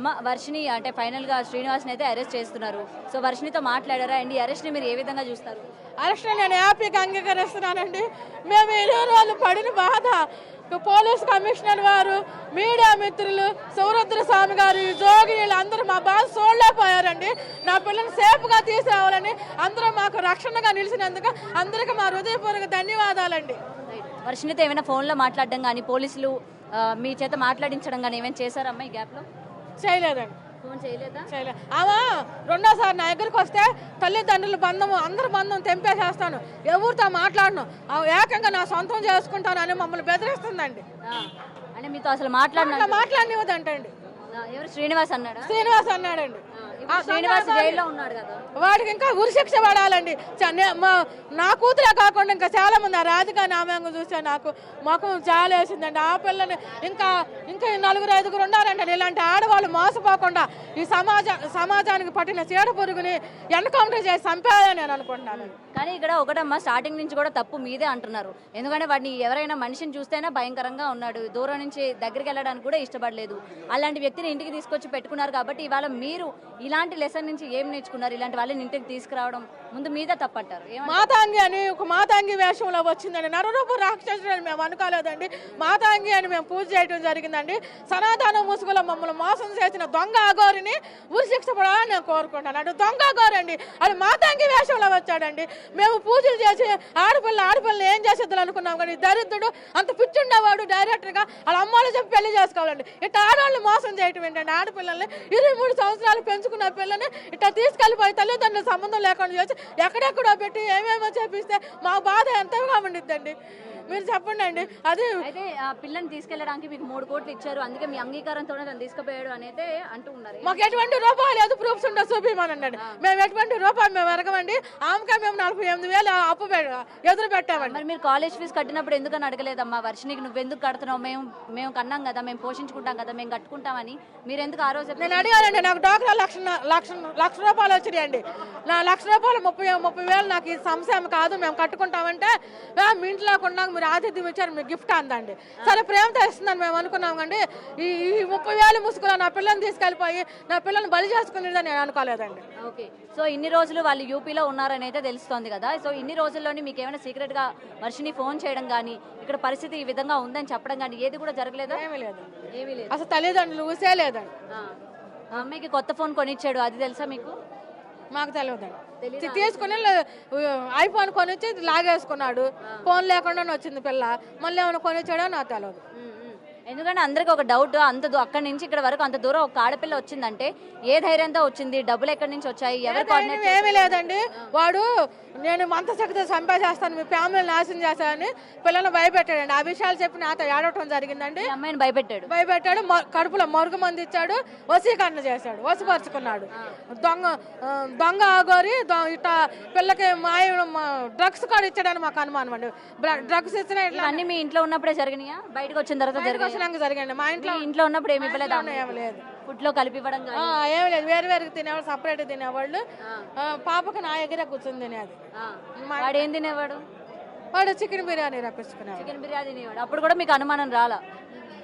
అమ్మ వర్షిని అంటే ఫైనల్గా శ్రీనివాస్ని అయితే అరెస్ట్ చేస్తున్నారు. సో వర్షినితో మాట్లాడారా అండ్ ఈ అరెస్ట్ని మీరు ఏ విధంగా చూస్తారు? అరెస్ట్ నేను హ్యాపీగా అంగీకరిస్తున్నానండి. మేము ఇరవై రోజులు పడిన బాధ పోలీస్ కమిషనర్ వారు, మీడియా మిత్రులు, సౌరుద్ర స్వామి గారు, జోగి అందరూ మా బాధ చూడలేకపోయారండి. నా పిల్లల్ని సేఫ్గా తీసుకురావాలని అందరూ మాకు రక్షణగా నిలిచినందుకు అందరికీ మా హృదయపూర్వక ధన్యవాదాలండి. వర్షినితో ఏమైనా ఫోన్లో మాట్లాడడం కానీ పోలీసులు మీ చేత మాట్లాడించడం కానీ ఏమైనా చేశారమ్మా ఈ గ్యాప్లో? చేయలేదండి. ఫోన్ చేయలేదా? చేయలేదు. ఆమె రెండోసారి నా దగ్గరికి వస్తే తల్లిదండ్రుల బంధము అందరి బంధం తెంపేసేస్తాను, ఎవరితో మాట్లాడను, ఏకంగా నా సొంతం చేసుకుంటాను అని మమ్మల్ని బెదిరిస్తుందండి. అంటే మీతో అసలు మాట్లాడనివ్వదంటండి. ఎవరు శ్రీనివాస్ అన్నాడా? శ్రీనివాస్ అన్నాడండి. శ్రీనివాస్ జైల్లో ఉన్నాడు కదా, వాడికి ఇంకా ఉరిశిక్ష పడాలండి. నా కూతురే కాకుండా ఇంకా చాలా మంది, ఆ రాధిక నామంగా చూస్తే నాకు మాకు చాలా వేసిందండి. ఆ పిల్లని ఇంకా ఇంకా 4-5 ఉన్నారండి. ఇలాంటి ఆడవాళ్ళు మోసపోకుండా ఈ సమాజానికి పట్టిన చీడ పురుగుని ఎన్కౌంటర్ చేసి చంపేయాలని నేను అనుకుంటున్నాను. కానీ ఇక్కడ ఒకటమ్మా, స్టార్టింగ్ నుంచి కూడా తప్పు మీదే అంటున్నారు. ఎందుకంటే వాడిని ఎవరైనా మనిషిని చూస్తేనే భయంకరంగా ఉన్నాడు, దూరం నుంచి దగ్గరికి వెళ్ళడానికి కూడా ఇష్టపడలేదు. అలాంటి వ్యక్తిని ఇంటికి తీసుకొచ్చి పెట్టుకున్నారు కాబట్టి ఇవాళ మీరు ఇలాంటి లెసన్ నుంచి ఏం నేర్చుకున్నారు? ఇలాంటి వాళ్ళని ఇంటికి తీసుకురావడం ముందు మీదే తప్పంటారు. మాతాంగి అని ఒక మాతాంగి వేషంలో వచ్చిందండి. నరరూప రాక్షసుడు అని మేము అనుకోలేదండి. మాతాంగి అని మేము పూజ చేయడం జరిగిందండి. సనాతన ముసుగులో మమ్మల్ని మోసం చేసిన దొంగ అఘోరిని ఉరిశిక్ష పడాలని నేను కోరుకుంటాను. అంటే దొంగ అఘోరండి, అది మాతాంగి వేషంలో వచ్చాడండి. మేము పూజలు చేసి ఆడపిల్లని ఏం చేసేద్దాం అనుకున్నాం, కానీ దరిద్రుడు అంత పిచ్చుండేవాడు డైరెక్టర్గా వాళ్ళ అమ్మాయిలు చెప్పి పెళ్లి చేసుకోవాలండి. ఇట్లా ఆడవాళ్ళు మోసం చేయటం ఏంటండి? ఆడపిల్లల్ని 23 సంవత్సరాలు పెంచుకున్న పిల్లని ఇట్లా తీసుకెళ్లిపోయి తల్లిదండ్రుల సంబంధం లేకుండా చేసి ఎక్కడెక్కడో పెట్టి ఏమేమో చేపిస్తే మా బాధ ఎంతగా ఉండిద్దండి. మీరు చెప్పండి అండి. అది అయితే ఆ పిల్లని తీసుకెళ్ళడానికి మీకు 3 కోట్లు ఇచ్చారు, అందుకే మీ అంగీకారంతోనే తను తీసుకుపోయాడు అనేది అంటూ ఉన్నారు. మాకు ఎటువంటి రూపాయలు లేదు, ప్రూఫ్స్ ఉండే చూపిమనండి. మేము ఎటువంటి రూపాయలు మేము ఎరగమండి. ఆమెకే మేము 48,000 అప్పు ఎదురు పెట్టామండి. మరి మీరు కాలేజ్ ఫీజు కట్టినప్పుడు ఎందుకని అడగలేదమ్మా? వర్షినికి నువ్వెందుకు కడుతున్నావు, మేము కన్నాం కదా, మేము పోషించుకుంటాం కదా, మేము కట్టుకుంటామని మీరు ఎందుకు ఆ రోజు? నేను అడిగానండి. నాకు డాక్టర్ లక్ష రూపాయలు వచ్చినాయండి. నా ₹1,00,000 30,000 నాకు ఈ సంశయం కాదు, మేము కట్టుకుంటామంటే మీ ఇంట్లో కొన్నాక మీరు ఆతిథ్యం ఇచ్చారు, మీకు గిఫ్ట్ అందండి. సరే ప్రేమతో ఇస్తుందని మేము అనుకున్నాం కండి. ఈ 30,000 ముసుగులో నా పిల్లల్ని తీసుకెళ్ళిపోయి నా పిల్లల్ని బలి చేసుకునేదని నేను అనుకోలేదండి. ఓకే, సో ఇన్ని రోజులు వాళ్ళు యూపీలో ఉన్నారని అయితే తెలుస్తోంది కదా. సో ఇన్ని రోజుల్లోని మీకు ఏమైనా సీక్రెట్ గా వర్షిని ఫోన్ చేయడం కానీ, ఇక్కడ పరిస్థితి ఈ విధంగా ఉందని చెప్పడం కానీ ఏది కూడా జరగలేదా? ఏమీ లేదు. ఏమీ లేదు. అసలు తల్లిదండ్రులు ఊసే లేదండి. అమ్మాయికి కొత్త ఫోన్ కొనిచ్చాడు, అది తెలుసా మీకు? మాకు తెలియదండి. తీసుకుని ఐఫోన్ కొనిచ్చి లాగేసుకున్నాడు. ఫోన్ లేకుండా వచ్చింది పిల్ల, మళ్ళీ ఏమైనా కొనిచ్చాడో నాకు తెలియదు. ఎందుకంటే అందరికి ఒక డౌట్, అక్కడి నుంచి ఇక్కడ వరకు అంత దూరం ఒక ఆడపిల్ల వచ్చిందంటే ఏ ధైర్యంతో వచ్చింది, డబ్బులు ఎక్కడి నుంచి వచ్చాయి, ఎవరు? ఏమీ లేదండి. వాడు నేను మంత శక్తి చంపేసేస్తాను, మీ ఫ్యామిలీ నాశనం చేస్తానని పిల్లలు భయపెట్టాడండి. ఆ విషయాలు చెప్పి నాతో ఏడవటం జరిగిందండి. అమ్మాయిని భయపెట్టాడు, కడుపులో మరుగు మంది ఇచ్చాడు, వశీకరణ చేశాడు, వశపరుచుకున్నాడు. దొంగ ఆగోరి ఇట్లా పిల్లకి డ్రగ్స్ కూడా ఇచ్చాడని మాకు అనుమానం అండి. డ్రగ్స్ ఇచ్చిన అన్ని మీ ఇంట్లో ఉన్నప్పుడే జరిగినాయా? బయటకు వచ్చిన తర్వాత జరిగండి. మా ఇంట్లో ఉన్నప్పుడు ఏమి ఇవ్వలేదు? ఏమి లేదు. ఫుడ్ లో కలిపి ఇవ్వడం ఏమి లేదు. వేరు తినేవాళ్ళు, సపరేట్ తినేవాళ్ళు. పాపకు నా ఎగిరే కూర్చొని తినేది. వాడు ఏం తినేవాడు? వాడు చికెన్ బిర్యానీ రప్పించుకున్నాడు. చికెన్ బిర్యానీ తినేవాడు. అప్పుడు కూడా మీకు అనుమానం రాలా?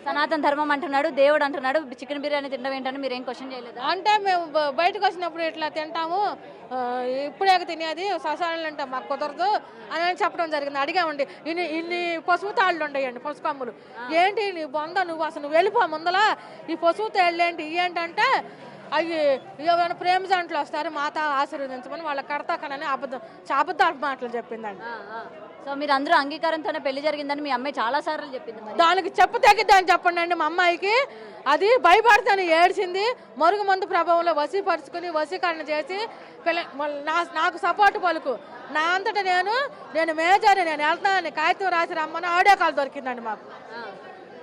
సనాతన ధర్మం అంటున్నాడు, దేవుడు అంటున్నాడు, చికెన్ బిర్యానీ తినడం ఏంటని మీరు ఏం క్వశ్చన్ చేయలేదు? అంటే మేము బయటకు వచ్చినప్పుడు ఇట్లా తింటాము, ఇప్పుడే తినేది, శ్మశానాలు అంటే మాకు కుదరదు అని చెప్పడం జరిగింది. అడిగామండి. ఇన్ని పసుపు తాళ్ళు ఉండేయండి, పసుపు కమ్ములు. ఏంటి నీ బొంద, నువ్వు అసలు నువ్వు వెళ్ళిపో ముందలా, ఈ పసుపు తాళ్ళు ఏంటి ఏంటంటే అవి ఏమైనా ప్రేమ జంటలు వస్తారు, మాత ఆశీర్వదించమని వాళ్ళ కడతాకనని అబద్ధాలు మాటలు చెప్పిందండి. సో మీరు అందరూ అంగీకారంతోనే పెళ్లి జరిగిందని మీ అమ్మాయి చాలా సార్లు చెప్పింది. దానికి చెప్పు తగ్గిద్దని చెప్పండి అండి. మా అమ్మాయికి అది భయపడితేనే ఏడ్చింది. మరుగు మందు ప్రభావంలో వశీపరుచుకుని వశీకరణ చేసి నాకు సపోర్ట్ పలుకు, నా అంతటా నేను మేజర్, నేను వెళ్తానని కాగితం రాసి రమ్మని ఆడియో కాల్ దొరికిందండి మాకు.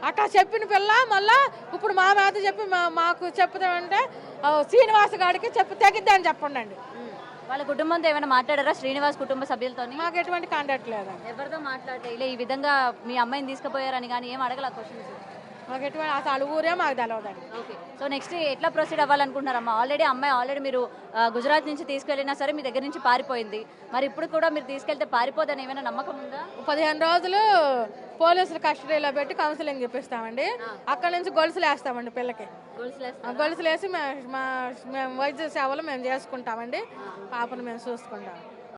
అట్లా చెప్పిన పిల్ల మళ్ళా ఇప్పుడు మా మీద చెప్పి మాకు చెప్తామంటే శ్రీనివాస్ గారికి చెప్పు తగ్గిద్ది అని చెప్పండి అండి. వాళ్ళ కుటుంబంతో ఏమైనా మాట్లాడారా? శ్రీనివాస్ కుటుంబ సభ్యులతో మాకు ఎటువంటి కాంటాక్ట్ లేదండి. ఎవరితో మాట్లాడలే? ఈ విధంగా మీ అమ్మాయిని తీసుకుపోయారని కానీ ఏం అడగల క్వశ్చన్స్? మాకు ఎటువంటి అసలు ఊరే మాకు తెలియదండి. ఓకే. సో నెక్స్ట్ ఎట్లా ప్రొసీడ్ అవ్వాలనుకుంటున్నారమ్మా? అమ్మాయి ఆల్రెడీ మీరు గుజరాత్ నుంచి తీసుకెళ్ళినా సరే మీ దగ్గర నుంచి పారిపోయింది. మరి ఇప్పుడు కూడా మీరు తీసుకెళ్తే పారిపోదని ఏమైనా నమ్మకం ఉందా? 15 రోజులు పోలీసులు కస్టడీలో పెట్టి కౌన్సిలింగ్ ఇప్పిస్తామండి. అక్కడ నుంచి గొలుసులు వేస్తామండి పిల్లకి. గొలుసులు వేసి మేము వైద్య సేవలు మేము చేసుకుంటామండి. పాపను మేము చూసుకుంటాం.